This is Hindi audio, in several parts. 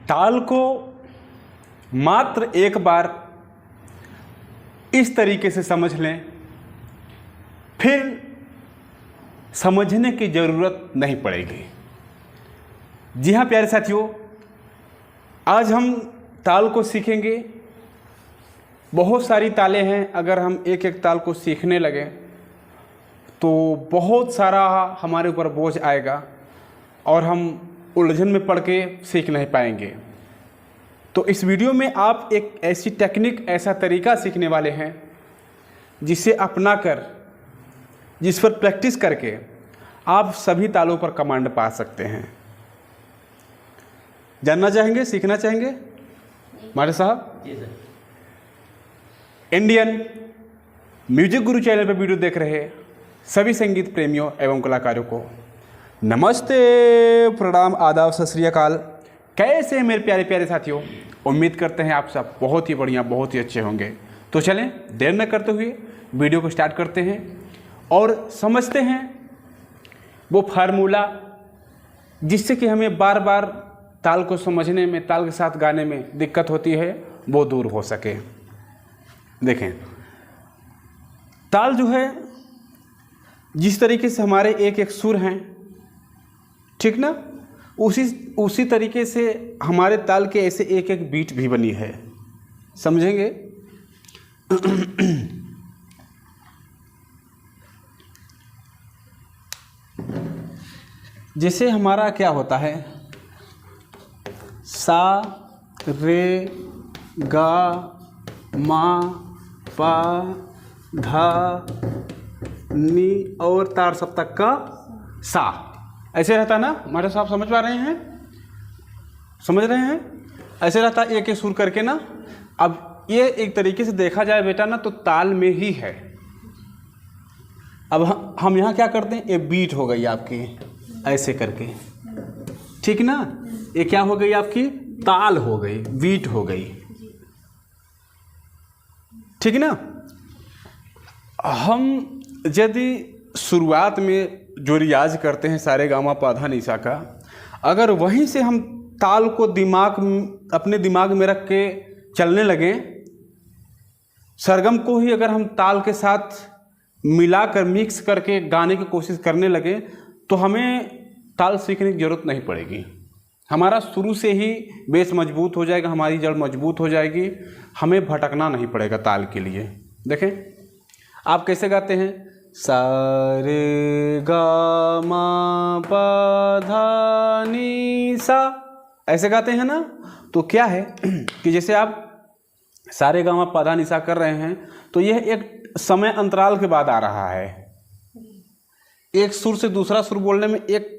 ताल को मात्र एक बार इस तरीके से समझ लें, फिर समझने की ज़रूरत नहीं पड़ेगी। जी हाँ प्यारे साथियों, आज हम ताल को सीखेंगे। बहुत सारी तालें हैं, अगर हम एक एक ताल को सीखने लगें तो बहुत सारा हमारे ऊपर बोझ आएगा और हम उलझन में पड़ के सीख नहीं पाएंगे। तो इस वीडियो में आप एक ऐसी टेक्निक, ऐसा तरीका सीखने वाले हैं जिसे अपनाकर, जिस पर प्रैक्टिस करके आप सभी तालों पर कमांड पा सकते हैं। जानना चाहेंगे, सीखना चाहेंगे मारे साहब? जी सर। इंडियन म्यूजिक गुरु चैनल पर वीडियो देख रहे सभी संगीत प्रेमियों एवं कलाकारों को नमस्ते, प्रणाम, आदाब, सत श्री अकाल। कैसे हैं मेरे प्यारे प्यारे साथियों? उम्मीद करते हैं आप सब बहुत ही बढ़िया, बहुत ही अच्छे होंगे। तो चलें देर न करते हुए वीडियो को स्टार्ट करते हैं और समझते हैं वो फार्मूला जिससे कि हमें बार बार ताल को समझने में, ताल के साथ गाने में दिक्कत होती है, वो दूर हो सके। देखें, ताल जो है, जिस तरीके से हमारे एक एक सुर हैं, ठीक ना, उसी तरीके से हमारे ताल के ऐसे एक एक बीट भी बनी है। समझेंगे? जैसे हमारा क्या होता है, सा रे गा मा पा धा नी और तार सप्तक का सा, ऐसे रहता ना। हमारे साहब समझ पा रहे हैं? समझ रहे हैं? ऐसे रहता एक एक सुर करके ना। अब ये एक तरीके से देखा जाए बेटा ना, तो ताल में ही है। अब हम यहाँ क्या करते हैं, ये बीट हो गई आपकी ऐसे करके, ठीक ना। ये क्या हो गई आपकी? ताल हो गई, बीट हो गई, ठीक ना। हम यदि शुरुआत में जो रियाज करते हैं सारे गामा पाधा निशा का, अगर वहीं से हम ताल को अपने दिमाग में रख के चलने लगें, सरगम को ही अगर हम ताल के साथ मिलाकर मिक्स करके गाने की कोशिश करने लगें, तो हमें ताल सीखने की ज़रूरत नहीं पड़ेगी। हमारा शुरू से ही बेस मजबूत हो जाएगा, हमारी जड़ मजबूत हो जाएगी, हमें भटकना नहीं पड़ेगा ताल के लिए। देखें आप कैसे गाते हैं, सा रे गा मा पा धा नी सा, ऐसे गाते हैं ना। तो क्या है कि जैसे आप सारे गामा पा धा नी सा कर रहे हैं, तो यह एक समय अंतराल के बाद आ रहा है। एक सुर से दूसरा सुर बोलने में एक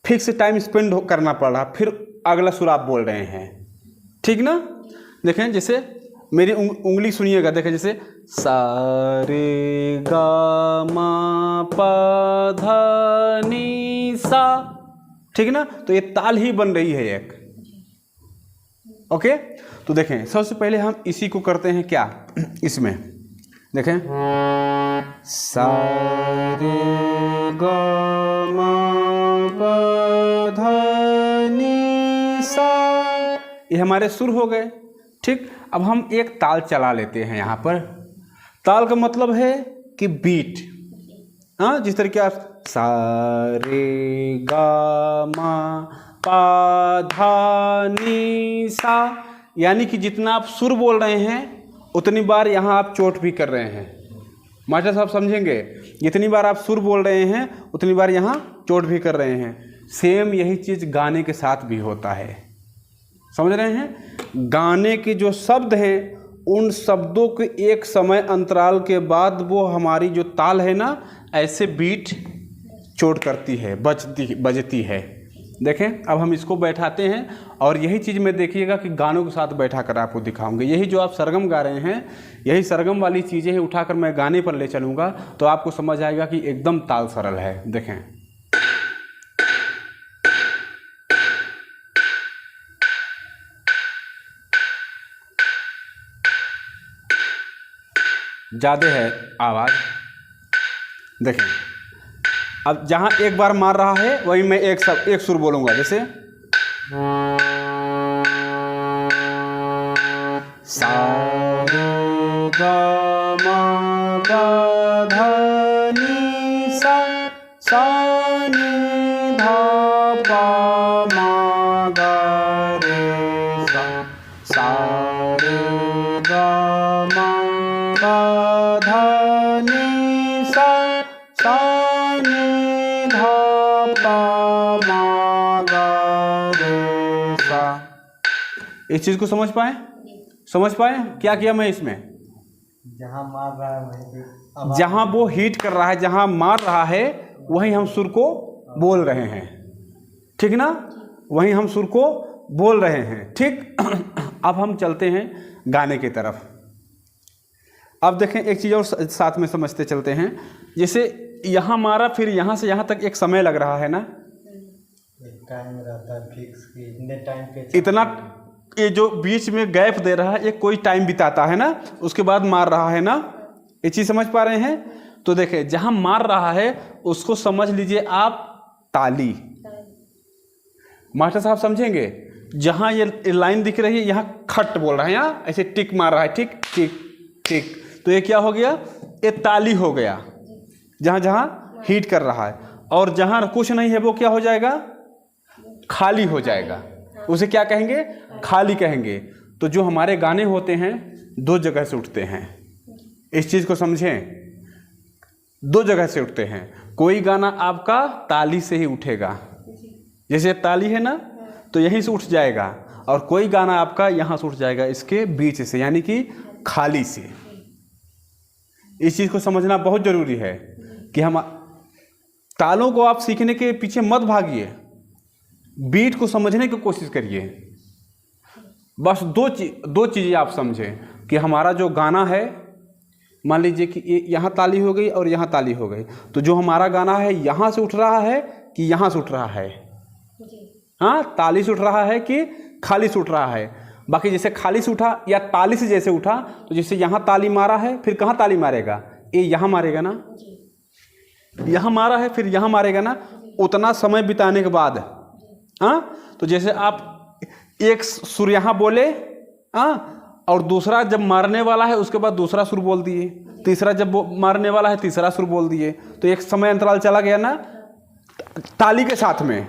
फिक्स टाइम स्पेंड करना पड़ रहा, फिर अगला सुर आप बोल रहे हैं, ठीक ना। देखें जैसे मेरी उंगली सुनिएगा, देखें जैसे सा रे गा मा पा धा नी सा, ठीक ना। तो ये ताल ही बन रही है एक। ओके, तो देखें सबसे पहले हम इसी को करते हैं क्या, इसमें देखें सा रे गा मा पा धा नी सा, ये हमारे सुर हो गए, ठीक। अब हम एक ताल चला लेते हैं यहाँ पर। ताल का मतलब है कि बीट, हाँ, जिस तरीके आप सा रे गा मा पा धा नी सा, यानी कि जितना आप सुर बोल रहे हैं उतनी बार यहाँ आप चोट भी कर रहे हैं। मास्टर साहब समझेंगे, जितनी बार आप सुर बोल रहे हैं उतनी बार यहाँ चोट भी कर रहे हैं। सेम यही चीज़ गाने के साथ भी होता है, समझ रहे हैं। गाने के जो शब्द हैं, उन शब्दों के एक समय अंतराल के बाद वो हमारी जो ताल है ना, ऐसे बीट चोट करती है, बजती है। देखें अब हम इसको बैठाते हैं और यही चीज़ में देखिएगा कि गानों के साथ बैठा कर आपको दिखाऊंगे। यही जो आप सरगम गा रहे हैं, यही सरगम वाली चीज़ें ही उठाकर मैं गाने पर ले चलूँगा, तो आपको समझ आएगा कि एकदम ताल सरल है। देखें ज़्यादा है आवाज़। देखें अब जहाँ एक बार मार रहा है वहीं मैं एक सुर बोलूँगा, जैसे सा रे ग म प ध नि सा, सा नि ध प म ग रे सा, सा रे ग म प ध नि सा, सा नि ध प म ग रे सा। इस चीज को समझ पाए? समझ पाए क्या किया मैं इसमें? जहाँ मार रहा है वहीं जहाँ वो हिट कर रहा है, जहाँ मार रहा है, वहीं हम सुर को बोल रहे हैं, ठीक ना? वहीं हम सुर को बोल रहे हैं, ठीक। अब हम चलते हैं गाने की तरफ। अब देखें एक चीज़ और साथ में समझते चलते हैं। जैसे यहाँ मारा, फिर यहाँ से यहाँ तक एक समय लग रहा है ना, एक टाइम रहता है फिक्स कि इतने टाइम पे इतना, ये जो बीच में गैप दे रहा है, ये कोई टाइम बिताता है ना, उसके बाद मार रहा है ना। ये चीज़ समझ पा रहे हैं? तो देखें जहाँ मार रहा है उसको समझ लीजिए आप ताली। मास्टर साहब समझेंगे? जहाँ ये लाइन दिख रही है, यहाँ खट बोल रहा है, यहाँ ऐसे टिक मार रहा है, टिक टिक टिक, तो ये क्या हो गया? ये ताली हो गया, जहाँ जहाँ हिट कर रहा है। और जहाँ कुछ नहीं है वो क्या हो जाएगा? खाली हो जाएगा। उसे क्या कहेंगे? खाली कहेंगे। तो जो हमारे गाने होते हैं दो जगह से उठते हैं, इस चीज़ को समझें, दो जगह से उठते हैं। कोई गाना आपका ताली से ही उठेगा, जैसे ताली है ना, तो यहीं से उठ जाएगा, और कोई गाना आपका यहाँ से उठ जाएगा, इसके बीच से, यानी कि खाली से। इस चीज़ को समझना बहुत ज़रूरी है कि हम तालों को आप सीखने के पीछे मत भागिए, बीट को समझने की कोशिश करिए। बस दो चीज़ें आप समझें कि हमारा जो गाना है, मान लीजिए कि यहाँ ताली हो गई और यहाँ ताली हो गई, तो जो हमारा गाना है यहाँ से उठ रहा है कि यहाँ से उठ रहा है? हाँ, ताली से उठ रहा है कि खाली से उठ रहा है? बाकी जैसे खाली से उठा या ताली से जैसे उठा, तो जैसे यहाँ ताली मारा है, फिर कहाँ ताली मारेगा? ये यहाँ मारेगा ना, यहाँ मारा है फिर यहाँ मारेगा ना। उतना समय बिताने के बाद, हाँ, तो जैसे आप एक सुर यहाँ बोले, हाँ, और दूसरा जब मारने वाला है उसके बाद दूसरा सुर बोल दिए, तीसरा जब मारने वाला है तीसरा सुर बोल दिए, तो एक समय अंतराल चला गया ना ताली के साथ में।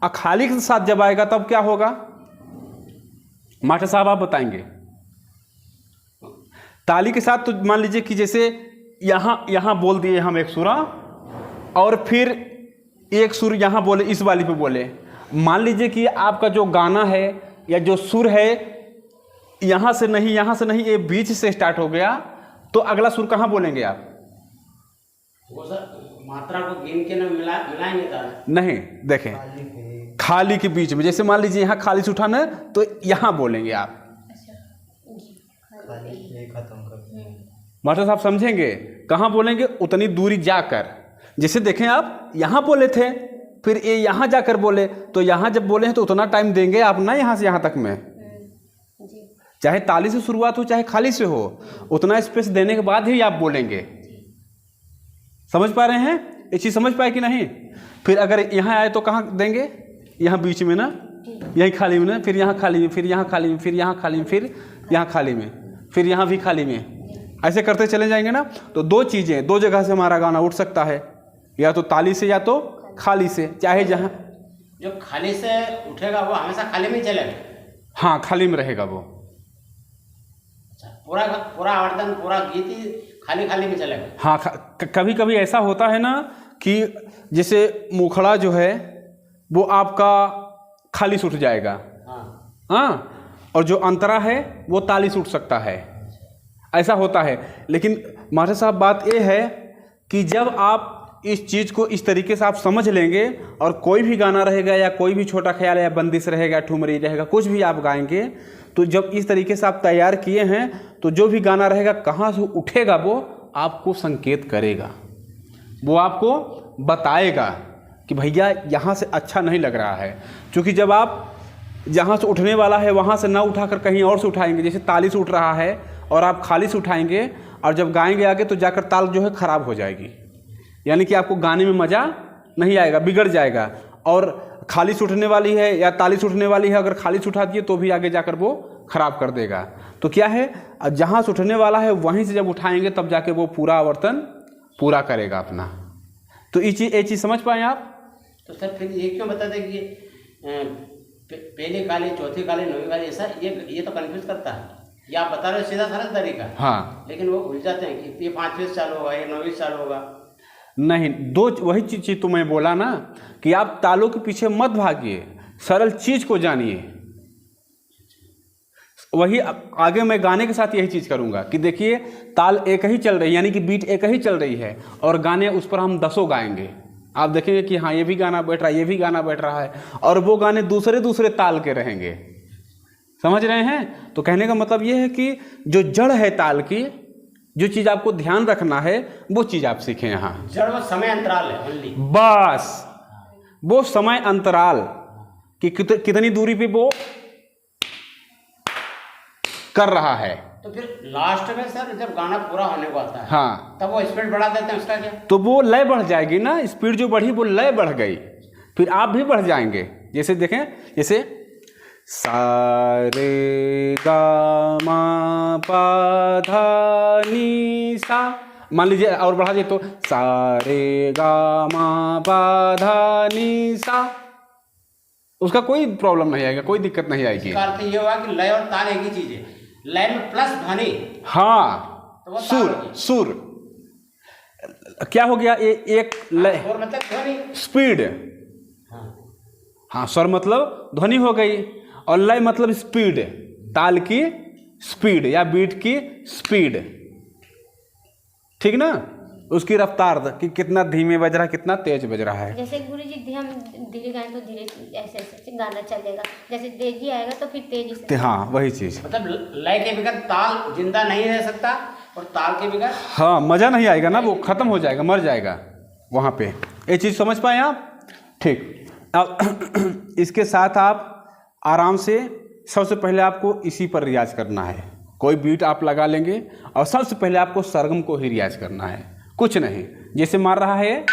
और खाली के साथ जब आएगा तब क्या होगा? मास्टर साहब आप बताएंगे। ताली के साथ तो मान लीजिए कि जैसे यहाँ बोल दिए हम एक सुरा, और फिर एक सुर यहाँ बोले, इस वाली पे बोले। मान लीजिए कि आपका जो गाना है या जो सुर है यहाँ से नहीं, ये बीच से स्टार्ट हो गया, तो अगला सुर कहाँ बोलेंगे आप? वो सर मात्रा को गिन के ना मिलाएंगे तो नहीं, देखें खाली के बीच में, जैसे मान लीजिए यहाँ खाली से उठाना है तो यहाँ बोलेंगे आप। खत्म कर। मास्टर साहब समझेंगे? कहाँ बोलेंगे? उतनी दूरी जाकर। जैसे देखें आप यहाँ बोले थे, फिर ये यहाँ जाकर बोले, तो यहाँ जब बोले हैं तो उतना टाइम देंगे आप ना, यहाँ से यहाँ तक में, चाहे ताली से शुरुआत हो चाहे खाली से हो, उतना स्पेस देने के बाद ही आप बोलेंगे। समझ पा रहे हैं? ये चीज़ समझ पाए कि नहीं? फिर अगर यहाँ आए तो कहाँ देंगे? यहाँ बीच में ना, यहीं खाली में ना, फिर यहाँ खाली में, फिर यहाँ खाली में, फिर यहाँ खाली में, फिर यहाँ खाली में, फिर यहाँ भी खाली में, ऐसे करते चले जाएंगे ना। तो दो चीज़ें, दो जगह से हमारा गाना उठ सकता है, या तो ताली से या तो खाली से, चाहे जहाँ। जो खाली से उठेगा वो हमेशा खाली में चलेगा? हाँ, खाली में रहेगा वो। अच्छा, पूरा आवर्तन, पूरा गीत ही खाली में चलेगा? हाँ, कभी कभी ऐसा होता है ना कि जैसे मुखड़ा जो है वो आपका खाली से उठ जाएगा, हाँ, और जो अंतरा है वो ताली से उठ सकता है, ऐसा होता है। लेकिन मास्टर साहब बात ये है कि जब आप इस चीज़ को इस तरीके से आप समझ लेंगे, और कोई भी गाना रहेगा या कोई भी छोटा ख्याल या बंदिश रहेगा, ठुमरी रहेगा, कुछ भी आप गाएंगे, तो जब इस तरीके से आप तैयार किए हैं, तो जो भी गाना रहेगा कहाँ से उठेगा वो आपको संकेत करेगा, वो आपको बताएगा कि भैया यहाँ से अच्छा नहीं लग रहा है। क्योंकि जब आप जहाँ से उठने वाला है वहाँ से ना उठाकर कहीं और से उठाएंगे, जैसे ताली से उठ रहा है और आप खाली से उठाएंगे, और जब गाएंगे आगे तो जाकर ताल जो है ख़राब हो जाएगी, यानी कि आपको गाने में मज़ा नहीं आएगा, बिगड़ जाएगा। और खाली से उठने वाली है या ताली से उठने वाली है, अगर खाली से उठाती है तो भी आगे जाकर वो खराब कर देगा। तो क्या है, जहाँ से उठने वाला है वहीं से जब उठाएंगे तब जाके वो पूरा आवर्तन पूरा करेगा अपना। तो ये चीज़ समझ पाए आप? तो सर फिर ये क्यों बताते कि पहली काली, चौथी काली, नौवीं काली, ऐसा ये तो कन्फ्यूज करता है। ये आप बता रहे हो सीधा सरल तरीका, हाँ, लेकिन वो भूल जाते हैं कि ये 5वीं से चालू होगा, ये 9वीं से चालू होगा। नहीं, दो वही चीज़ तो मैं बोला ना कि आप तालों के पीछे मत भागिए, सरल चीज़ को जानिए। वही आगे मैं गाने के साथ यही चीज़ करूँगा कि देखिए ताल एक ही चल रही है, यानी कि बीट एक ही चल रही है, और गाने उस पर हम 10 गाएंगे। आप देखेंगे कि हाँ ये भी गाना बैठ रहा है, ये भी गाना बैठ रहा है, और वो गाने दूसरे ताल के रहेंगे। समझ रहे हैं? तो कहने का मतलब ये है कि जो जड़ है ताल की, जो चीज़ आपको ध्यान रखना है वो चीज़ आप सीखें यहाँ। जड़ वो समय अंतराल है ओनली, बस वो समय अंतराल कि कितनी दूरी पे वो कर रहा है। तो फिर लास्ट में सर जब गाना पूरा होने को आता है, हाँ, तब वो स्पीड बढ़ा देते हैं, उसका क्या? तो वो लय बढ़ जाएगी ना, स्पीड जो बढ़ी वो लय बढ़ गई, फिर आप भी बढ़ जाएंगे। जैसे देखें, जैसे सा रे गा मा पा धा नी सा, मान लीजिए और बढ़ा दिए तो सा रे गा मा पा धा नी सा, उसका कोई प्रॉब्लम नहीं आएगा, कोई दिक्कत नहीं आएगी। इसका अर्थ ये हुआ कि लय और ताल एक ही चीज है, लय में प्लस ध्वनि। हाँ, तो वो सुर क्या हो गया, एक लय और मतलब ध्वनि, स्पीड। हाँ, स्वर मतलब ध्वनि हो गई, और लय मतलब स्पीड, ताल की स्पीड या बीट की स्पीड, ठीक ना, उसकी रफ्तार कि कितना धीमे बज रहा है, कितना तेज बज रहा है। जैसे गुरु जी हम धीरे गाएं तो धीरे ऐसे ऐसे गाना चलेगा, जैसे तेजी आएगा तो फिर तेजी से। हाँ, वही चीज, मतलब लय के बगैर ताल जिंदा नहीं रह सकता, और ताल के बगैर हाँ मजा नहीं आएगा ना, वो खत्म हो जाएगा, मर जाएगा वहाँ पे। ये चीज समझ पाए आप? ठीक। अब इसके साथ आप आराम से, सबसे पहले आपको इसी पर रियाज करना है। कोई बीट आप लगा लेंगे और सबसे पहले आपको सरगम को ही रियाज करना है, कुछ नहीं। जैसे मार रहा है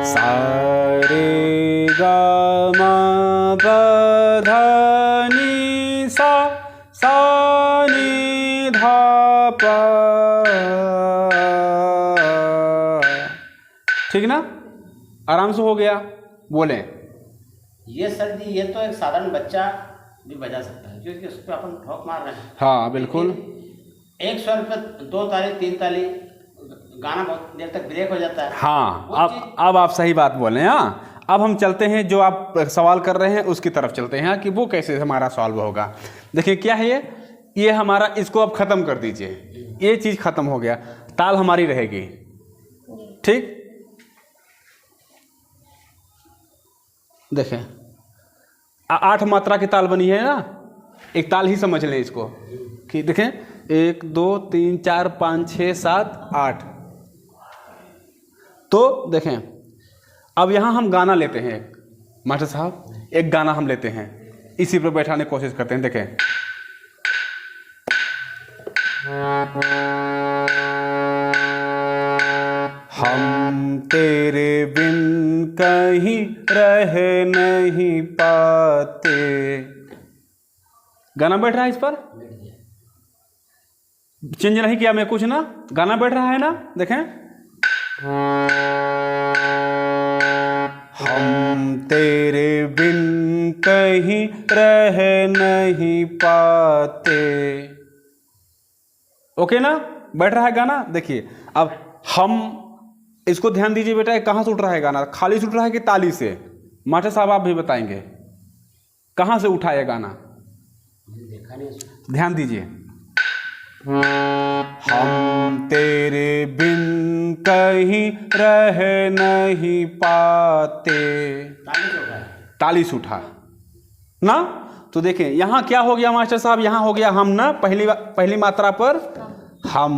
सा रे गा मा पा धा नी सा, सा नी धा पा, ठीक ना, आराम से हो गया। बोले ये सर जी, ये तो एक साधारण बच्चा भी बजा सकता है, क्योंकि उस पर अपन ठोक मार रहे हैं। हाँ बिल्कुल, एक स्वर पे 2 ताली 3 ताली, गाना बहुत देर तक ब्रेक हो जाता है। हाँ, अब आप सही बात बोले। हाँ, अब हम चलते हैं, जो आप सवाल कर रहे हैं उसकी तरफ चलते हैं कि वो कैसे हमारा सॉल्व होगा। देखिए क्या है ये हमारा, इसको अब खत्म कर दीजिए, ये चीज़ खत्म हो गया, ताल हमारी रहेगी, ठीक। देखें 8 मात्रा की ताल बनी है ना, एक ताल ही समझ लें इसको कि देखें 1 2 3 4 5 6 7 8। तो देखें अब यहाँ हम गाना लेते हैं, मास्टर साहब एक गाना हम लेते हैं, इसी पर बैठाने की कोशिश करते हैं। देखें हम तेरे बिन कहीं रह नहीं पाते, गाना बैठ रहा है, इस पर चेंज नहीं किया मैं कुछ ना, गाना बैठ रहा है ना। देखें हम तेरे बिन कहीं रह नहीं पाते, ओके ना, बैठ रहा है गाना। देखिए अब हम इसको ध्यान दीजिए बेटा, कहाँ से उठ रहा है गाना, खाली से उठ रहा है कि ताली से? मास्टर साहब आप भी बताएंगे कहाँ से उठा है गाना, देखा नहीं, ध्यान दीजिए। हम तेरे बिन कहीं रह नहीं पाते, ताली से उठा ना। तो देखें यहाँ क्या हो गया मास्टर साहब, यहाँ हो गया हम ना, पहली मात्रा पर हम,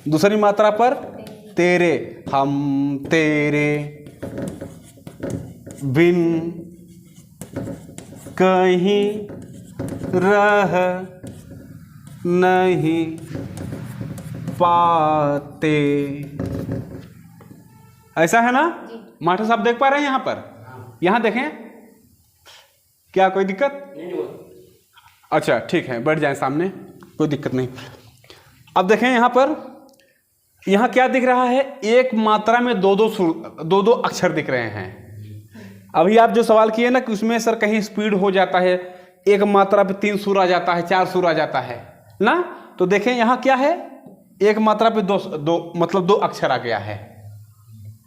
दूसरी मात्रा पर तेरे, हम तेरे बिन कहीं रह नहीं पाते। ऐसा है ना जी। मास्टर साहब देख पा रहे हैं यहाँ पर? यहाँ देखें, क्या कोई दिक्कत? नहीं हुआ। अच्छा ठीक है, बैठ जाएं सामने, कोई दिक्कत नहीं। अब देखें यहाँ पर, यहाँ क्या दिख रहा है? एक मात्रा में दो दो अक्षर दिख रहे हैं। अभी आप जो सवाल किए ना कि उसमें सर कहीं स्पीड हो जाता है, एक मात्रा पे 3 सुर आ जाता है, 4 सुर आ जाता है ना, तो देखें यहाँ क्या है, एक मात्रा पे दो मतलब 2 अक्षर आ गया है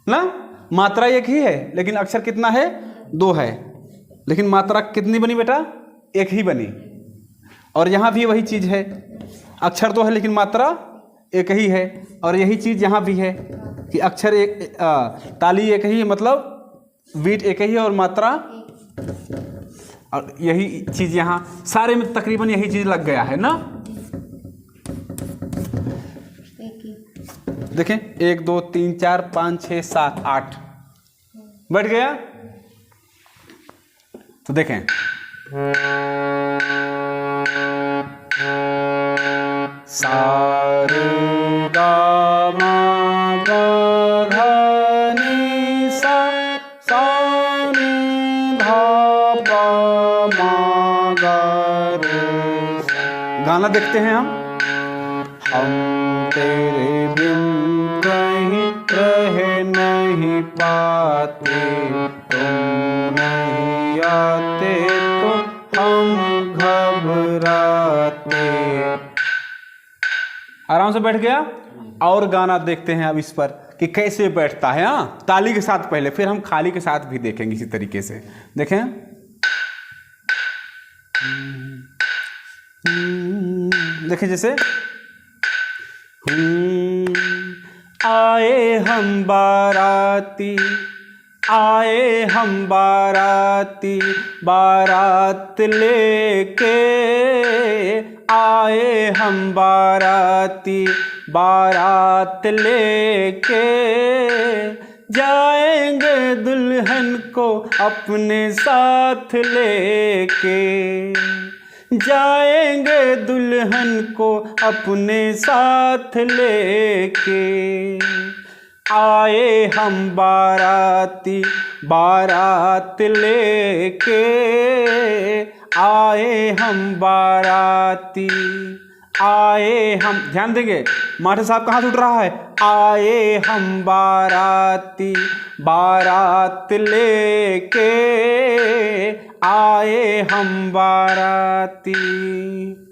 ना। मात्रा एक ही है लेकिन अक्षर कितना है? 2 है, लेकिन मात्रा कितनी बनी बेटा? एक ही बनी। और यहाँ भी वही चीज़ है, अक्षर 2 है लेकिन मात्रा एक ही है। और यही चीज़ यहाँ भी है कि अक्षर ताली एक ही है, मतलब बीट एक ही है और मात्रा, और यही चीज़ यहाँ सारे में तकरीबन यही चीज़ लग गया है ना। देखें 1 2 3 4 5 6 7 8 बैठ गया। तो देखें सा रे गा मा पा धा नी सा, सा नी धा पा मा गा रे सा। गाना देखते हैं हम तेरे बिन कहीं रह नहीं पाते, तुम नहीं आते तो हम घबराते। आराम से बैठ गया। और गाना देखते हैं अब इस पर कि कैसे बैठता है। हाँ, ताली के साथ पहले, फिर हम खाली के साथ भी देखेंगे इसी तरीके से। देखें देखें जैसे आए हम बाराती, आए हम बाराती, बारात लेके आए हम बाराती, बारात लेके जाएंगे दुल्हन को अपने साथ लेके, जाएंगे दुल्हन को अपने साथ लेके। आए हम बाराती, बारात लेके आए हम बाराती, आए हम, ध्यान देंगे मास्टर साहब कहाँ से उठ रहा है, आए हम बाराती, बारात लेके आए हम बाराती।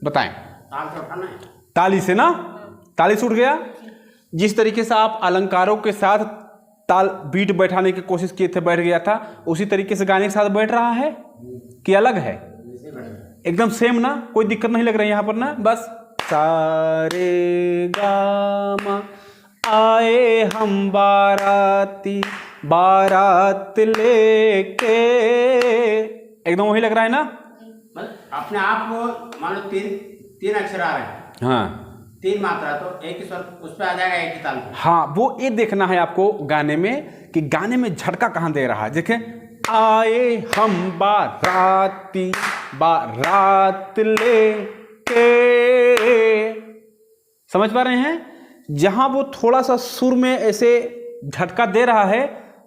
बताएं, ताल से उठाना है। ताली से ना, ताली से उठ गया। जिस तरीके से आप अलंकारों के साथ ताल बीट बैठाने की कोशिश किए थे, बैठ गया था, उसी तरीके से गाने के साथ बैठ रहा है कि अलग है? एकदम सेम ना, कोई दिक्कत नहीं लग रही यहाँ पर ना। बस सारे गामा आए हम बाराती, बारात लेके, एकदम वही लग रहा है ना। मतलब अपने आप को मान लो तीन अक्षर आ रहे हैं, हाँ 3 मात्रा, तो एक ही स्वर उस पर आ जाएगा, एक ही ताल पे। हाँ, वो ये देखना है आपको गाने में कि गाने में झटका कहाँ दे रहा है। देखें आए हम बाराती, बारात लेके, समझ पा रहे हैं? जहां वो थोड़ा सा सुर में ऐसे झटका दे रहा है,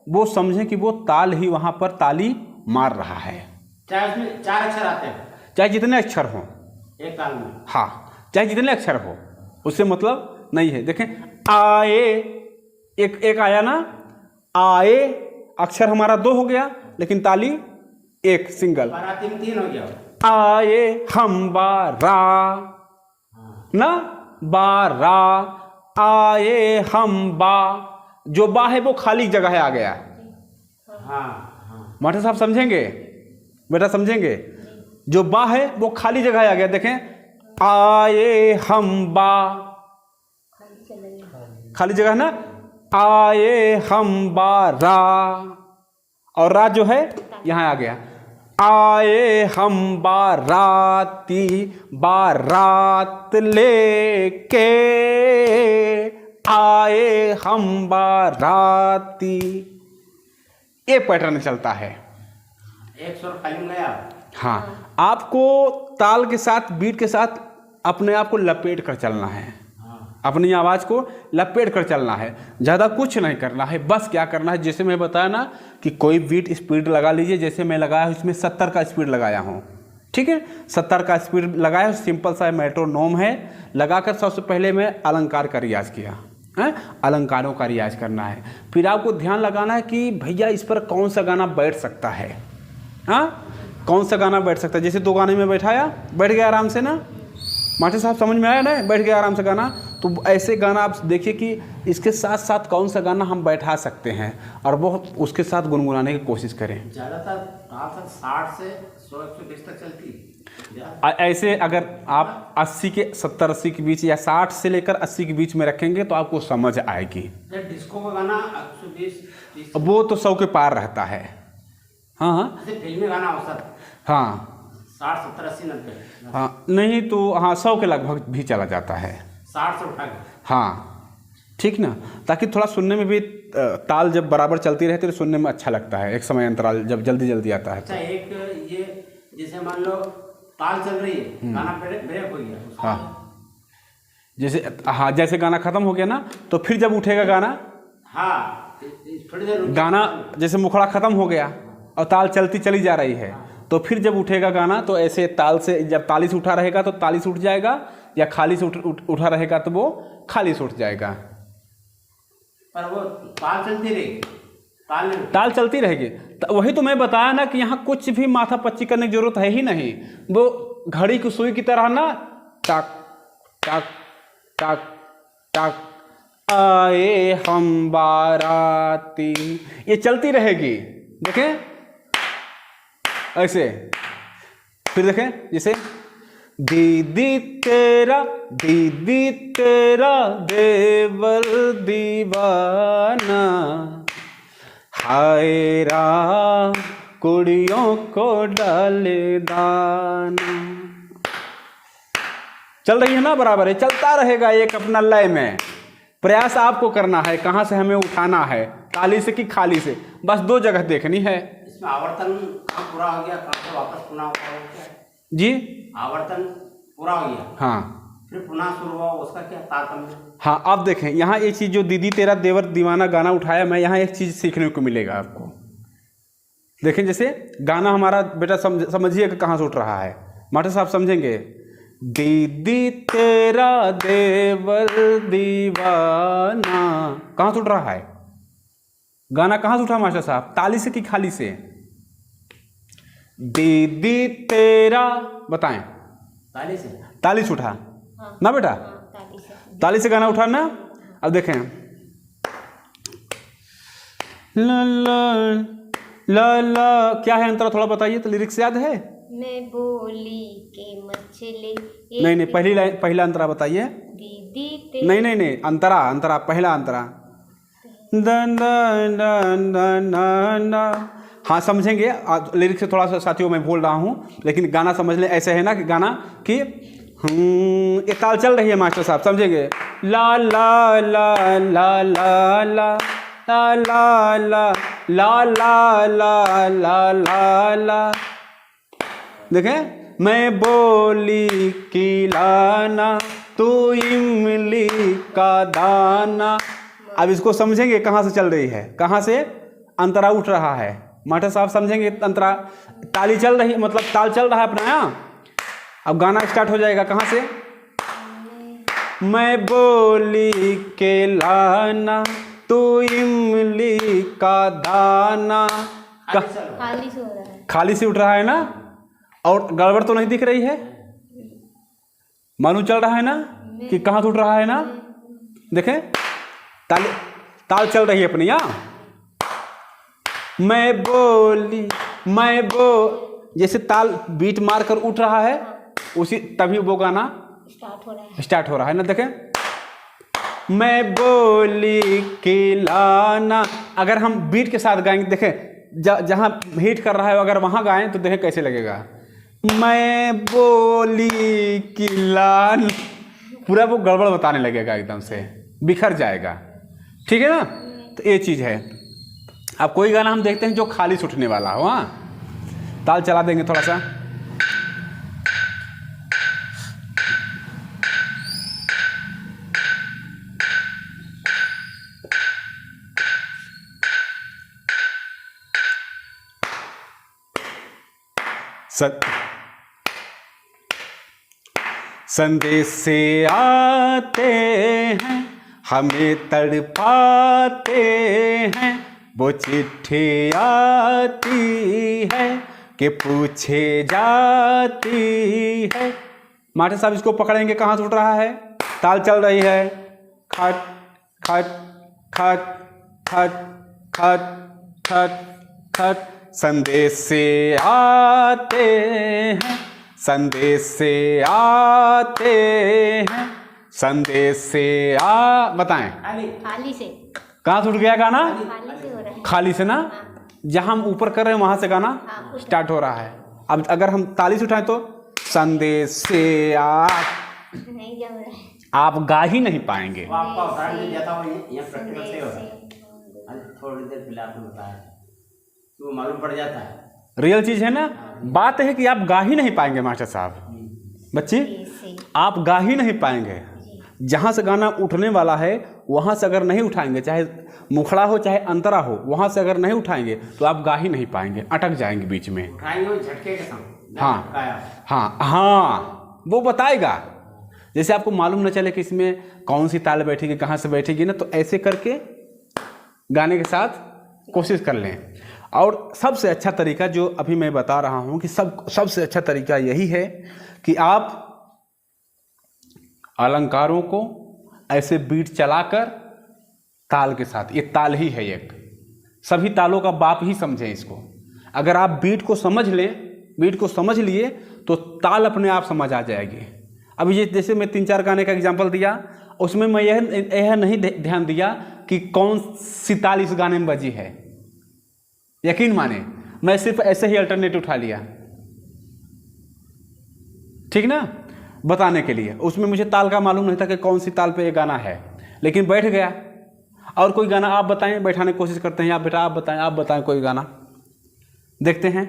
वो समझें कि वो ताल ही वहां पर ताली मार रहा है। चाहे उसमें 4 अक्षर आते हैं, चाहे जितने अक्षर हों, एक ताल में। हाँ, चाहे जितने अक्षर हो, उससे मतलब नहीं है। देखें आए, एक आया ना, आए अक्षर हमारा 2 हो गया, लेकिन ताली 1 सिंगल। बाराती में 3 हो गया। आए हम बारा ना, बारा, आए हम बा, जो बा है वो खाली जगह आ गया। हाँ हाँ, मास्टर साहब समझेंगे बेटा, समझेंगे? जो बा है वो खाली जगह आ गया। देखें आए हम बा, खाली जगह ना, आए हम बारा, और रा जो है यहाँ आ गया। आए हम बाराती, बारात लेके आए हम बाराती, ये पैटर्न चलता है। एक स्वर खाली में गया। हाँ, आपको ताल के साथ, बीट के साथ अपने आप को लपेट कर चलना है। अपनी आवाज़ को लपेट कर चलना है, ज़्यादा कुछ नहीं करना है। बस क्या करना है, जैसे मैं बताया ना कि कोई बीट स्पीड लगा लीजिए, जैसे मैं लगाया हूँ इसमें 70 का स्पीड लगाया हूँ, ठीक है, 70 का स्पीड लगाया, सिंपल सा मेट्रोनोम है, लगाकर सबसे पहले मैं अलंकार का रियाज़ किया है, अलंकारों का रियाज करना है। फिर आपको ध्यान लगाना है कि भैया इस पर कौन सा गाना बैठ सकता है, हाँ कौन सा गाना बैठ सकता है। जैसे 2 गाने में बैठाया, बैठ गया आराम से ना, मास्टर साहब समझ में आया ना, बैठ गया आराम से गाना। तो ऐसे गाना आप देखिए कि इसके साथ साथ कौन सा गाना हम बैठा सकते हैं और वो उसके साथ गुनगुनाने की कोशिश करें। ज़्यादातर आप 60 से 100-120 तक चलती ऐसे अगर आप 80 के 70-80 के बीच या 60 से लेकर 80 के बीच में रखेंगे तो आपको समझ आएगी। डिस्को का गाना 120-30 वो तो 100 के पार रहता है। हाँ हाँ फिल्मी गाना औसत हाँ 60, 70, 80, 90 हाँ, नहीं तो हाँ 100 के लगभग भी चला जाता है, 60 से उठा के। हाँ ठीक ना, ताकि थोड़ा सुनने में भी ताल जब बराबर चलती रहती है तो सुनने में अच्छा लगता है। एक समय अंतराल जब जल्दी जल्दी आता है अच्छा, एक ये जैसे मान लो ताल चल रही है, गाना ब्रेक हो गया, हाँ जैसे गाना खत्म हो गया ना, तो फिर जब उठेगा गाना, हाँ थोड़ी देर गाना जैसे मुखड़ा खत्म हो गया और ताल चलती चली जा रही है, तो फिर जब उठेगा गाना तो ऐसे ताल से, जब ताली से उठा रहेगा तो ताली से उठ जाएगा, या खाली से उठा रहेगा तो वो खाली से उठ जाएगा। पर वो ताल चलती रहेगी, ताल चलती रहेगी। वही तो मैं बताया ना कि यहाँ कुछ भी माथा पच्ची करने की जरूरत है ही नहीं। वो घड़ी की सुई की तरह ना, टक टक टक टक आए हम बाराती, ये चलती रहेगी। देखें ऐसे, फिर देखें जैसे दीदी तेरा देवर दीवाना, हाय राम कुड़ियों को डाले दाना। चल रही है ना, बराबर है, चलता रहेगा एक अपना लय में। प्रयास आपको करना है कहाँ से हमें उठाना है, ताली से कि खाली से, बस 2 जगह देखनी है। इसमें आवर्तन पूरा हो गया, कहाँ से वापस पुनः होगा जी, आवर्तन पूरा हो गया, हाँ फिर पुनः शुरू हुआ, उसका क्या तारतम्य? हाँ आप देखें यहाँ एक चीज़, जो दीदी तेरा देवर दीवाना गाना उठाया मैं, यहाँ एक चीज़ सीखने को मिलेगा आपको। देखें जैसे गाना हमारा बेटा समझिए कि कहाँ से उठ रहा है, मास्टर साहब समझेंगे। दीदी तेरा देवर दीवाना, कहाँ से उठ रहा है गाना, कहाँ से उठा मास्टर साहब, ताली से कि खाली से? दीदी तेरा, बताएं। ताली से। ताली से उठा हाँ, ना बेटा, हाँ, ताली से गाना उठा ना। अब देखें, ला ला ला ला, क्या है अंतरा, थोड़ा बताइए तो, लिरिक्स याद है? मैं बोली के मछली, नहीं पहली लाइन, पहला अंतरा बताइए। दीदी नहीं अंतरा पहला अंतरा, दन दन दन दन दन। हाँ समझेंगे, लिरिक्स से थोड़ा सा साथियों मैं बोल रहा हूँ, लेकिन गाना समझ लें। ऐसे है ना कि गाना कि ये ताल चल रही है मास्टर साहब, समझेंगे। ला ला ला ला ला ला ला ला ला ला ला ला ला ला ला। देखें, मैं बोली की लाना, तू इमली का दाना। अब इसको समझेंगे कहाँ से चल रही है, कहाँ से अंतरा उठ रहा है, मास्टर साहब समझेंगे। अंतरा, ताली चल रही है, मतलब ताल चल रहा है अपना यहाँ। अब गाना स्टार्ट हो जाएगा कहाँ से, मैं बोली के लाना, तू इमली का दाना। खाली से हो रहा है, खाली से उठ रहा है ना, और गड़बड़ तो नहीं दिख रही है, मालूम चल रहा है ना कि कहाँ से उठ रहा है ना। देखें, ताल चल रही है अपनी यहाँ। मैं बोली, जैसे ताल बीट मार कर उठ रहा है, उसी तभी वो गाना स्टार्ट हो रहा है ना। देखें, मैं बोली कि लाना, अगर हम बीट के साथ गाएंगे, देखें जहाँ हिट कर रहा है अगर वहाँ गाएं तो देखें कैसे लगेगा। मैं बोली कि लान, पूरा वो गड़बड़ बताने लगेगा, एकदम से बिखर जाएगा, ठीक है ना। तो ये चीज़ है। अब कोई गाना हम देखते हैं जो खाली से उठने वाला हो, हाँ ताल चला देंगे थोड़ा सा। संदेश से आते हैं, हमें तड़पाते हैं, वो चिट्ठी आती है कि पूछे जाती है। मास्टर साहब इसको पकड़ेंगे, कहाँ छूट रहा है? ताल चल रही है, खट खट खट खट खट खट खट। संदेश से आते हैं, संदेश से आते हैं, संदेश से बताएं खाली से। कहाँ छूट गया गाना? खाली से हो रहा है। खाली से ना, जहाँ हम ऊपर कर रहे हैं वहां से गाना स्टार्ट हो रहा है। अब अगर हम ताली से उठाएं तो संदेश से नहीं जम रहा है। आप गा ही नहीं पाएंगे। वो आपका उदाहरण मिल जाता है, यहाँ प्रैक्टिकल से हो रहा है। थोड़ी देर पहले आपने बताया तो वो मालूम पड़ जाता है, रियल चीज है ना। बात है कि आप गा ही नहीं पाएंगे मास्टर साहब। बच्चे आप गा ही नहीं पाएंगे। जहाँ से गाना उठने वाला है वहाँ से अगर नहीं उठाएंगे, चाहे मुखड़ा हो चाहे अंतरा हो, वहाँ से अगर नहीं उठाएंगे तो आप गा ही नहीं पाएंगे, अटक जाएंगे बीच में। उठाएंगे वो झटके के साथ। हाँ हाँ हाँ, वो बताएगा। जैसे आपको मालूम न चले कि इसमें कौन सी ताल बैठेगी, कहाँ से बैठेगी ना, तो ऐसे करके गाने के साथ कोशिश कर लें। और सबसे अच्छा तरीका जो अभी मैं बता रहा हूँ कि सबसे अच्छा तरीका यही है कि आप अलंकारों को ऐसे बीट चलाकर ताल के साथ, ये ताल ही है एक, सभी तालों का बाप ही समझें इसको। अगर आप बीट को समझ लें, बीट को समझ लिए तो ताल अपने आप समझ आ जाएगी। अभी ये जैसे मैं 3-4 गाने का एग्जांपल दिया, उसमें मैं यह नहीं ध्यान दिया कि कौन सी ताल इस गाने में बजी है। यकीन माने मैं सिर्फ ऐसे ही अल्टरनेट उठा लिया, ठीक ना, बताने के लिए। उसमें मुझे ताल का मालूम नहीं था कि कौन सी ताल पे ये गाना है, लेकिन बैठ गया। और कोई गाना आप बताएं, बैठाने की कोशिश करते हैं। आप बेटा आप बताएं कोई गाना, देखते हैं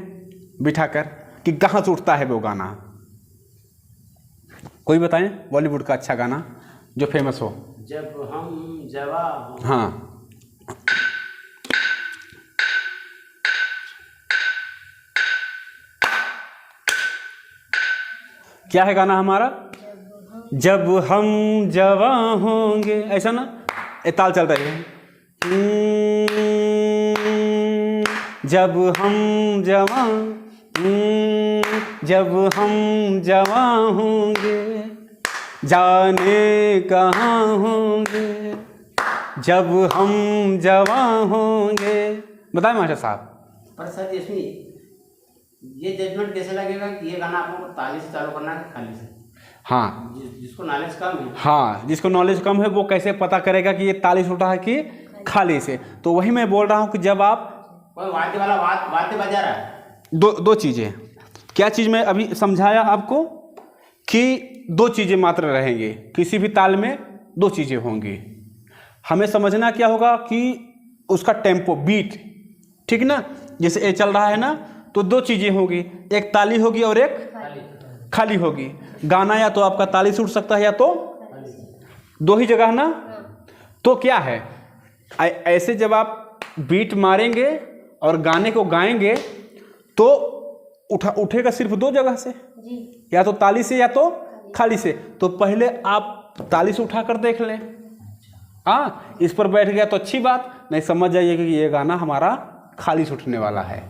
बिठाकर कि कहाँ से उठता है वो गाना। कोई बताएं बॉलीवुड का अच्छा गाना जो फेमस हो। जब हम जवां। हाँ, क्या है गाना हमारा? जब हम जवां होंगे, ऐसा ना, ये ताल चल रही है। जब हम जवां, जब हम जवां होंगे, जाने कहाँ होंगे, जब हम जवां होंगे। बताएं मास्टर साहब। पर सर इसमें ये जजमेंट कैसे लगेगा कि ये गाना आपको ताली से चालू करना है खाली से? हाँ, जिसको नॉलेज कम है। हाँ, जिसको नॉलेज कम है वो कैसे पता करेगा कि ये ताली से उठा है कि खाली से? तो वही मैं बोल रहा हूँ कि जब आप कोई वाद्य वाला वाद्य बजा रहा है, दो चीज़ें, क्या चीज़ मैं अभी समझाया आपको कि 2 चीज़ें मात्र रहेंगी। किसी भी ताल में 2 चीज़ें होंगी। हमें समझना क्या होगा कि उसका टेम्पो, बीट, ठीक ना। जैसे ए चल रहा है ना, तो 2 चीज़ें होगी, एक ताली होगी और एक खाली होगी। गाना या तो आपका ताली से उठ सकता है या तो 2 ही जगह ना। तो क्या है, ऐसे जब आप बीट मारेंगे और गाने को गाएंगे तो उठेगा सिर्फ 2 जगह से, या तो ताली से या तो खाली से। तो पहले आप ताली से उठा कर देख लें। हाँ, इस पर बैठ गया तो अच्छी बात, नहीं समझ जाइए कि ये गाना हमारा खाली से उठने वाला है।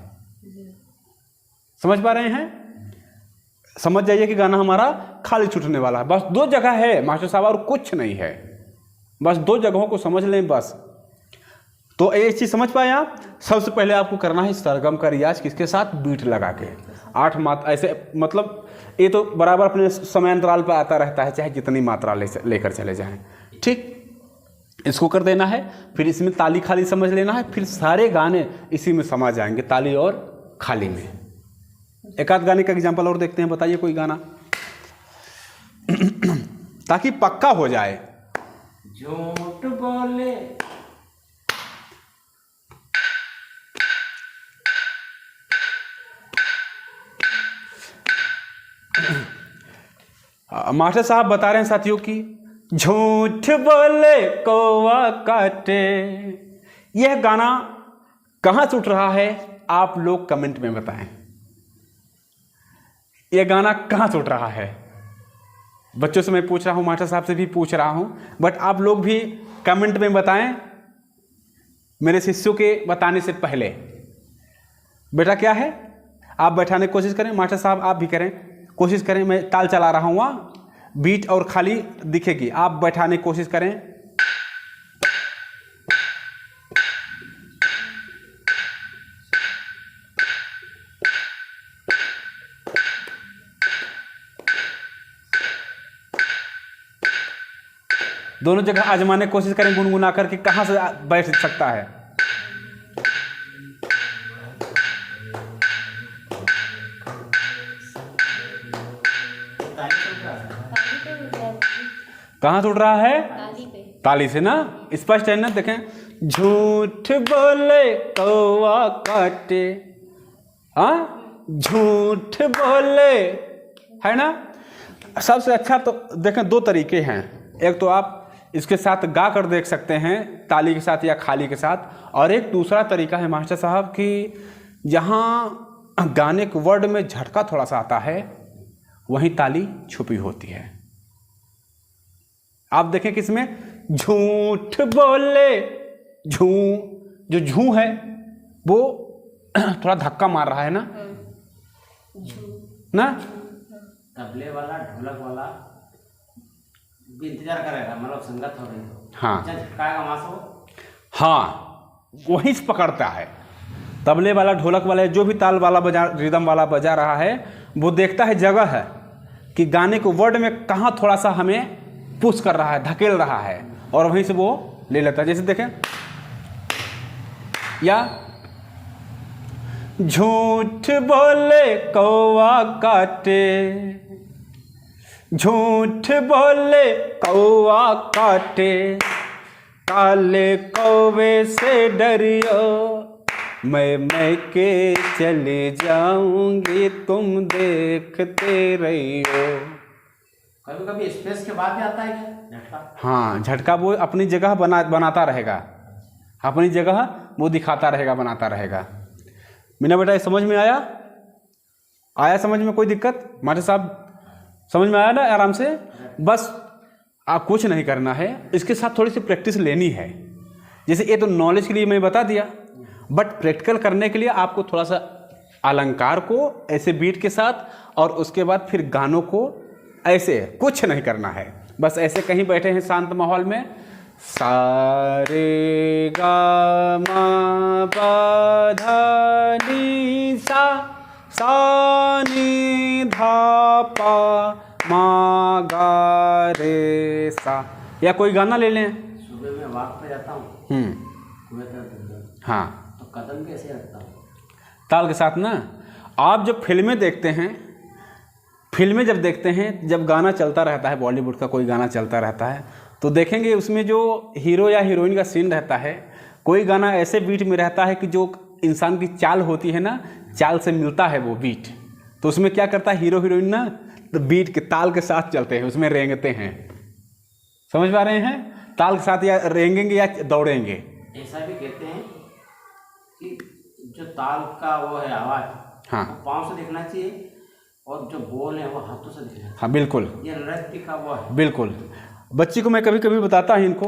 समझ पा रहे हैं? समझ जाइए कि गाना हमारा खाली छूटने वाला है। बस 2 जगह है मास्टर साहब, और कुछ नहीं है। बस 2 जगहों को समझ लें बस। तो ये चीज़ समझ पाए आप? सबसे पहले आपको करना है सरगम का रियाज, किसके साथ? बीट लगा के 8 मात्रा, ऐसे मतलब ये तो बराबर अपने समयांतराल पर आता रहता है, चाहे जितनी मात्रा लेकर चले जाएं। ठीक, इसको कर देना है। फिर इसमें ताली खाली समझ लेना है, फिर सारे गाने इसी में समा जाएंगे, ताली और खाली में। एक आध गाने का एग्जांपल और देखते हैं, बताइए कोई गाना ताकि पक्का हो जाए। झूठ बोले मास्टर साहब बता रहे हैं साथियों कि झूठ बोले कौवा काटे। यह गाना कहाँ से उठ रहा है आप लोग कमेंट में बताएं। ये गाना कहाँ छूट रहा है? बच्चों से मैं पूछ रहा हूँ, मास्टर साहब से भी पूछ रहा हूँ, बट आप लोग भी कमेंट में बताएं मेरे शिष्यों के बताने से पहले। बेटा क्या है? आप बैठाने की कोशिश करें, मास्टर साहब आप भी करें, कोशिश करें। मैं ताल चला रहा हूँ, वहाँ बीट और खाली दिखेगी, आप बैठाने की कोशिश करें। दोनों जगह आजमाने की कोशिश करें, गुनगुना करके कहाँ से बैठ सकता है। कहाँ टूट रहा है? ताली पे। ताली से ना, स्पष्ट है ना? देखें, झूठ बोले कौवा काटे, हाँ झूठ बोले, है ना? सबसे अच्छा तो देखें दो तरीके हैं, एक तो आप इसके साथ गा कर देख सकते हैं ताली के साथ या खाली के साथ, और एक दूसरा तरीका है मास्टर साहब कि जहाँ गाने के वर्ड में झटका थोड़ा सा आता है वहीं ताली छुपी होती है। आप देखें कि इसमें झूठ बोले, जो झू है वो थोड़ा धक्का मार रहा है ना, ना? तबले वाला ढोलक वाला भी इंतजार करेगा, मतलब संगत हो रही हो। हाँ झटकाएगा वहां से वो। हाँ, वहीं से पकड़ता है। तबले वाला, ढोलक वाला, जो भी ताल वाला बजा, रिदम वाला बजा रहा है, वो देखता है जगह है कि गाने को वर्ड में कहाँ थोड़ा सा हमें पुश कर रहा है, धकेल रहा है, और वहीं से वो ले लेता है। जैसे देखें, या झूठ बोले कौवा काटे, झूठ बोले कौवा काटे, काले कौवे से डरियो, मैं के चले जाऊंगी, तुम देखते रहियो। कभी कभी स्पेस के बाद भी आता है क्या झटका? हाँ, झटका वो अपनी जगह बनाता रहेगा, अपनी जगह वो दिखाता रहेगा, बनाता रहेगा। मीना बेटा ये समझ में आया? आया समझ में? कोई दिक्कत? मास्टर साहब समझ में आया ना आराम से? बस आप कुछ नहीं करना है, इसके साथ थोड़ी सी प्रैक्टिस लेनी है। जैसे ये तो नॉलेज के लिए मैं बता दिया, बट प्रैक्टिकल करने के लिए आपको थोड़ा सा अलंकार को ऐसे बीट के साथ, और उसके बाद फिर गानों को ऐसे, कुछ नहीं करना है, बस ऐसे कहीं बैठे हैं शांत माहौल में, सा रे गा मा पा धा नी सा, सा नी धा पा मा गा रे सा, या कोई गाना ले लें। सुबह में वॉक पे जाता हूँ, हाँ, तो कदम कैसे रखता हूँ? ताल के साथ ना। आप जब फिल्में देखते हैं, फिल्में जब देखते हैं, जब गाना चलता रहता है, बॉलीवुड का कोई गाना चलता रहता है, तो देखेंगे उसमें जो हीरो या हीरोइन का सीन रहता है, कोई गाना ऐसे बीट में रहता है कि जो इंसान की चाल होती है ना, चाल से मिलता है वो बीट, तो उसमें क्या करता है हीरो हीरोइन ना, तो बीट के ताल के साथ चलते हैं, उसमें रेंगते हैं। समझ पा रहे हैं? ताल के साथ या रेंगेंगे या दौड़ेंगे। ऐसा भी कहते हैं कि जो ताल का वो है आवाज, हाँ, वो पाँव से दिखना चाहिए, और जो बोल है वो हाथों से दिखना चाहिए। हाँ बिल्कुल, ये नृत्य का वो है। बिल्कुल। बच्ची को मैं कभी कभी बताता हूँ इनको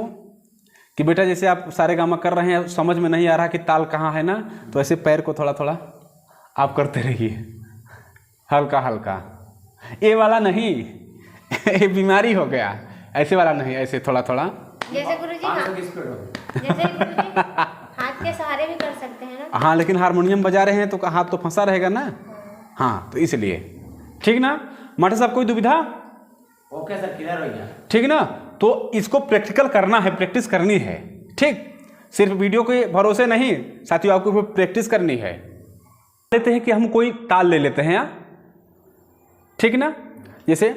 कि बेटा जैसे आप सारे गामा कर रहे हैं, समझ में नहीं आ रहा कि ताल कहाँ है ना, तो ऐसे पैर को थोड़ा थोड़ा आप करते रहिए, हल्का हल्का। ये वाला नहीं, ये बीमारी हो गया, ऐसे वाला नहीं, ऐसे थोड़ा थोड़ा। जैसे गुरुजी, 500 की स्पीड हो। जैसे गुरुजी हाथ के सहारे भी कर सकते हैं ना। हाँ, लेकिन हारमोनियम बजा रहे हैं तो हाथ तो फंसा रहेगा ना। हाँ, तो इसलिए ठीक ना। मास्टर साहब कोई दुविधा? ओके सर, क्लियर हो गया। ठीक ना। तो इसको प्रैक्टिकल करना है, प्रैक्टिस करनी है। ठीक, सिर्फ वीडियो के भरोसे नहीं साथियों, आपको प्रैक्टिस करनी है। लेते हैं कि हम कोई ताल ले लेते हैं, ठीक ना। जैसे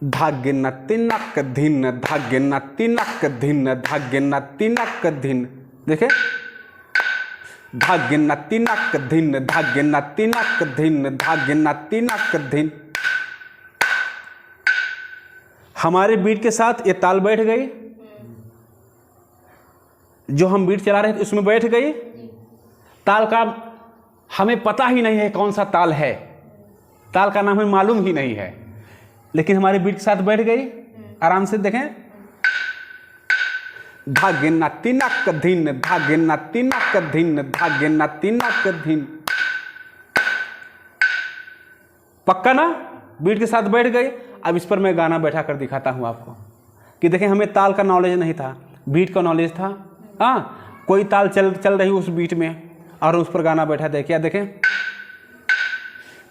धागे न तिनक धिन, धागे न तिनक धिन, धागे न तिनक धिन। देखे, धागे न तिनक धिन, धागे न तिनक धिन, धागे न तिनक धिन। हमारे बीट के साथ ये ताल बैठ गई, जो हम बीट चला रहे थे उसमें बैठ गई। ताल का हमें पता ही नहीं है कौन सा ताल है, ताल का नाम हमें मालूम ही नहीं है, लेकिन हमारे बीट के साथ बैठ गई आराम से। देखें, धागे ना तिनक धिन, धागे ना तिनक धिन, धागे ना तिनक धिन। पक्का ना, बीट के साथ बैठ गई। अब इस पर मैं गाना बैठा कर दिखाता हूँ आपको कि देखें, हमें ताल का नॉलेज नहीं था, बीट का नॉलेज था। हाँ, कोई ताल चल रही उस बीट में और उस पर गाना बैठा दे। क्या देखें,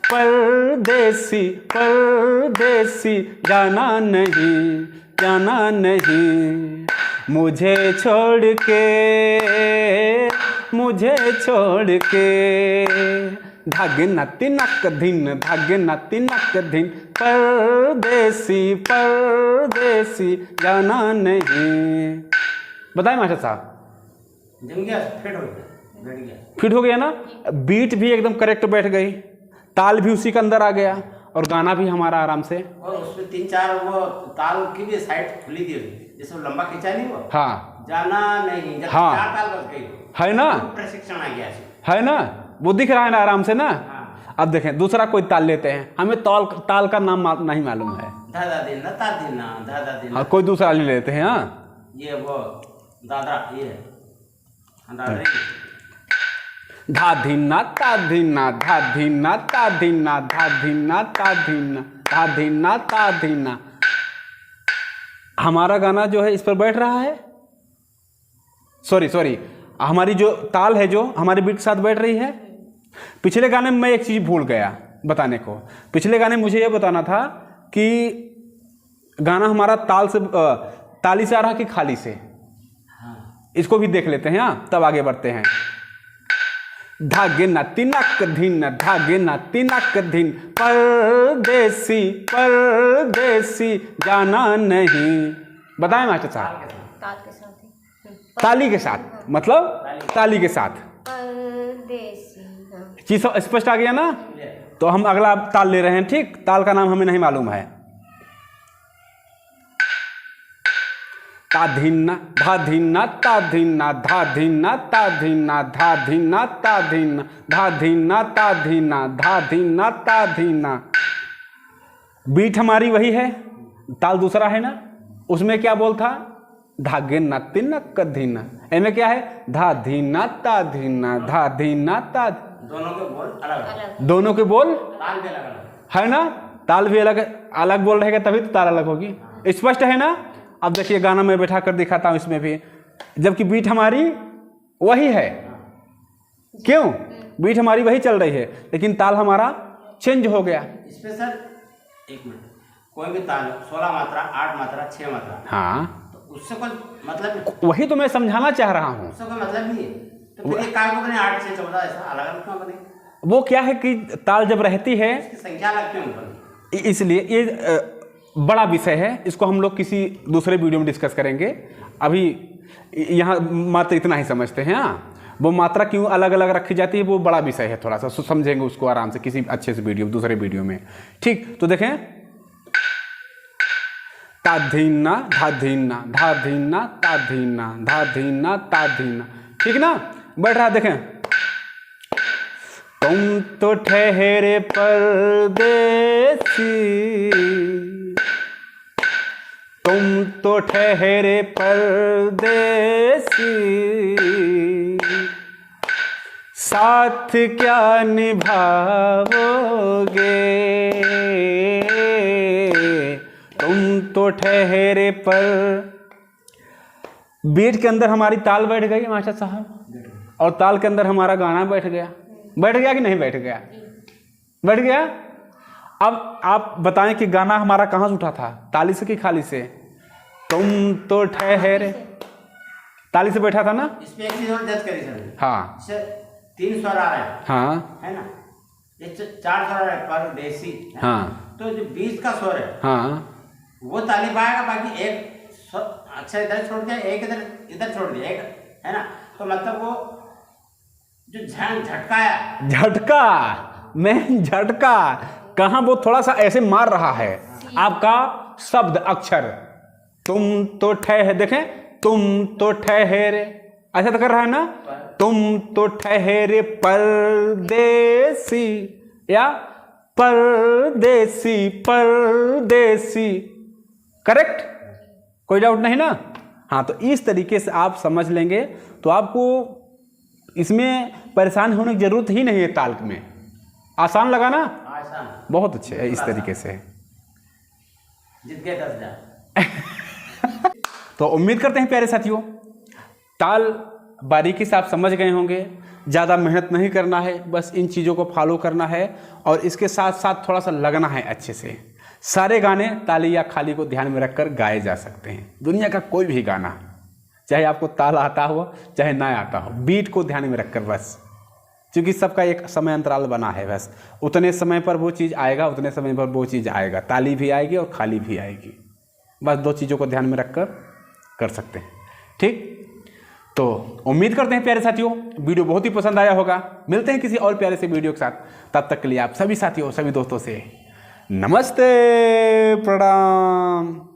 परदेसी परदेसी जाना नहीं, जाना नहीं, मुझे छोड़ के, मुझे छोड़ के। धागे ना तिनक धिन, धागे ना तिनक धिन, परदेसी परदेसी जाना नहीं। बताए मास्टर साहब? जम गया, फिट हो गया, बैठ गया। फिट हो गया ना, बीट भी एकदम करेक्ट बैठ गई, ताल भी उसी के अंदर आ गया और गाना भी हमारा आराम से। और उसमें 3-4 वो ताल की भी साइड खुली दी हुई, जैसे लंबा खींचा नहीं वो। हाँ, जाना नहीं, जब हाँ। 4 ताल बच गई है ना, प्रशिक्षण आ गया इसमें। है ना, वो दिख रहा है ना आराम से ना। हाँ। अब देखें, दूसरा कोई ताल लेते हैं, हमें ताल का नाम नहीं मालूम है। दादा देना, ता देना, दादा देना। हाँ, कोई दूसरा ले लेते हैं। हाँ, ये वो दादा, ये है दादा। धा धीना ता धीना, धा धीना ता धीना, धा धीना ता धीना, धा धीना ता धीना। हमारा गाना जो है इस पर बैठ रहा है। सॉरी, हमारी जो ताल है जो हमारे बीट के साथ बैठ रही है। पिछले गाने में मैं एक चीज़ भूल गया बताने को। पिछले गाने मुझे ये बताना था कि गाना हमारा ताली से आ रहा कि खाली से। हाँ। इसको भी देख लेते हैं। हाँ, तब आगे बढ़ते हैं। धागे ना तिनक धिन, धागे ना तिनक धिन, परदेसी परदेसी जाना नहीं। बताएं मास्टर साहब? ताल के साथ ही। ताली के साथ, मतलब ताली के साथ। परदेसी, हाँ। चीज स्पष्ट आ गया ना? तो हम अगला ताल ले रहे हैं। ठीक, ताल का नाम हमें नहीं मालूम है। ता धीना, धा धीना, ता धीना, धा धीना, ता धीना, धा धीना, ता धीना, धा धीना, ता धीना, धा धीना, ता धीना। बीट हमारी वही है, ताल दूसरा है ना। उसमें क्या बोल था? धागे ना तिनक धीना। इनमें क्या है? धा धीना ता धीना, धा धीना ता। दोनों के बोल अलग, दोनों के बोल ताल भी अलग अलग है ना। ताल भी अलग अलग बोल रहेगा तभी तो ताल अलग होगी। स्पष्ट है ना? अब देखिए, गाना मैं बैठा कर दिखाता हूँ इसमें भी, जबकि बीट हमारी वही है। क्यों? बीट हमारी वही चल रही है, लेकिन ताल हमारा चेंज हो गया। इसमें सर 1 मिनट, कोई भी ताल 16 मात्रा, 8 मात्रा, 6 मात्रा, हाँ, तो उससे कोई मतलब नहीं। वही तो मैं समझाना चाह रहा हूँ। उससे कोई मतलब नहीं है। तो फिर ये काय को बने 8 से 14 ऐसा अलग अलग क्यों बने? वो क्या है कि ताल जब रहती है, इसकी संख्या अलग क्यों बनी? इसलिए ये बड़ा विषय है। इसको हम लोग किसी दूसरे वीडियो में डिस्कस करेंगे। अभी यहाँ मात्र इतना ही समझते हैं। हाँ, वो मात्रा क्यों अलग अलग रखी जाती है वो बड़ा विषय है, थोड़ा सा समझेंगे उसको आराम से किसी अच्छे से वीडियो, दूसरे वीडियो में। ठीक, तो देखें, ता धीना, धा धीना, धा धीना, ता धीना, धा धीना, ता धीना। ठीक ना? बैठ रहा। देखें, तुम तो ठहरे परदेसी, तुम तो ठहरे परदेसी, साथ क्या निभाओगे, तुम तो ठहरे पर। बीट के अंदर हमारी ताल बैठ गई मास्टर साहब, और ताल के अंदर हमारा गाना बैठ गया। बैठ गया कि नहीं बैठ गया? बैठ गया। अब आप बताएं कि गाना हमारा कहाँ से उठा था, ताली से कि खाली से? तुम तो ठहरे, ताली से बैठा था ना। इसमें एक चीज और जज करी सर। हाँ, इससे 3 स्वर आ रहे हैं, हाँ, है ना। ये 4 स्वर आ रहे हैं परदेसी, हाँ, तो जो 20 का स्वर है हाँ, वो ताली पाएगा, बाकी एक अक्षर इधर छोड़ दिया, एक इधर छोड़ दिया, एक, है ना। तो मतलब वो जो झटकाया, झटका में झटका कहाँ, वो थोड़ा सा ऐसे मार रहा है आपका शब्द अक्षर। तुम तो ठहरे, देखें, तुम तो ठहरे, ऐसा तो कर रहा है ना। तुम तो ठहरे परदेसी, या परदेसी परदेसी, करेक्ट, कोई डाउट नहीं ना। हाँ, तो इस तरीके से आप समझ लेंगे तो आपको इसमें परेशान होने की जरूरत ही नहीं है। ताल में आसान लगा ना, आसान, बहुत अच्छे है। इस तरीके से जीत गए 10,000। तो उम्मीद करते हैं प्यारे साथियों, ताल बारीकी से आप समझ गए होंगे। ज़्यादा मेहनत नहीं करना है, बस इन चीज़ों को फॉलो करना है और इसके साथ साथ थोड़ा सा लगना है अच्छे से। सारे गाने ताली या खाली को ध्यान में रखकर गाए जा सकते हैं। दुनिया का कोई भी गाना, चाहे आपको ताल आता हो चाहे ना आता हो, बीट को ध्यान में रखकर बस, क्योंकि सबका एक समय अंतराल बना है। बस उतने समय पर वो चीज़ आएगा, उतने समय पर वो चीज़ आएगा, ताली भी आएगी और खाली भी आएगी। बस दो चीज़ों को ध्यान में रखकर कर सकते हैं। ठीक, तो उम्मीद करते हैं प्यारे साथियों वीडियो बहुत ही पसंद आया होगा। मिलते हैं किसी और प्यारे से वीडियो के साथ, तब तक के लिए आप सभी साथियों, सभी दोस्तों से नमस्ते, प्रणाम।